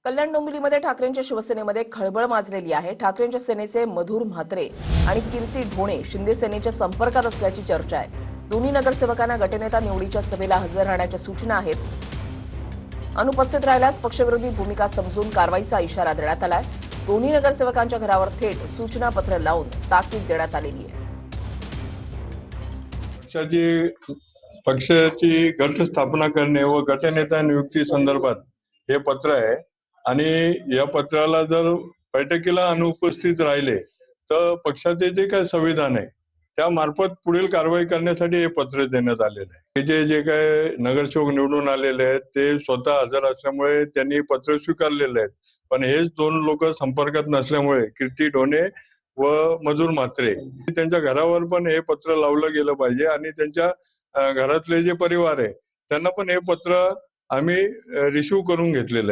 कल्याण डोंबिवलीमध्ये ठाकरेंच्या शिवसेनेमध्ये खळबळ माजलेली आहे। ठाकरेंच्या सेनेचे मधुर म्हात्रे आणि कीर्ती ढोणे शिंदे सेनेच्या संपर्कात असल्याची चर्चा आहे। दोन्ही नगरसेवकांना गटनेता निवडीच्या सभेला हजर राहण्याच्या सूचना आहेत। अनुपस्थित राहिल्यास पक्षविरोधी भूमिका समजून कारवाईचा इशारा देण्यात आलाय। दोन्ही नगरसेवकांच्या घरावर थेट सूचनापत्र लावून ताकीद देण्यात आलेली आहे। पक्षाची गट स्थापना करणे व गटनेता नियुक्ती संदर्भात हे पत्र आहे आणि या पत्राला जर बैठकीला अनुपस्थित राहिले तर पक्षाचे जे काही संविधान आहे त्या मार्फत पुढील कारवाई करण्यासाठी हे पत्र देण्यात आलेले आहे। जे जे काय नगरसेवक निवडून आलेले आहेत ते स्वतः हजर असल्यामुळे त्यांनी पत्र स्वीकारलेले आहेत, पण हेच दोन लोक संपर्कात नसल्यामुळे कीर्ती ढोणे व मधुर म्हात्रे त्यांच्या घरावर पण हे पत्र लावलं गेलं पाहिजे आणि त्यांच्या घरातले जे परिवार आहे त्यांना पण हे पत्र आम्ही रिसीव्ह करून घेतलेलं आहे।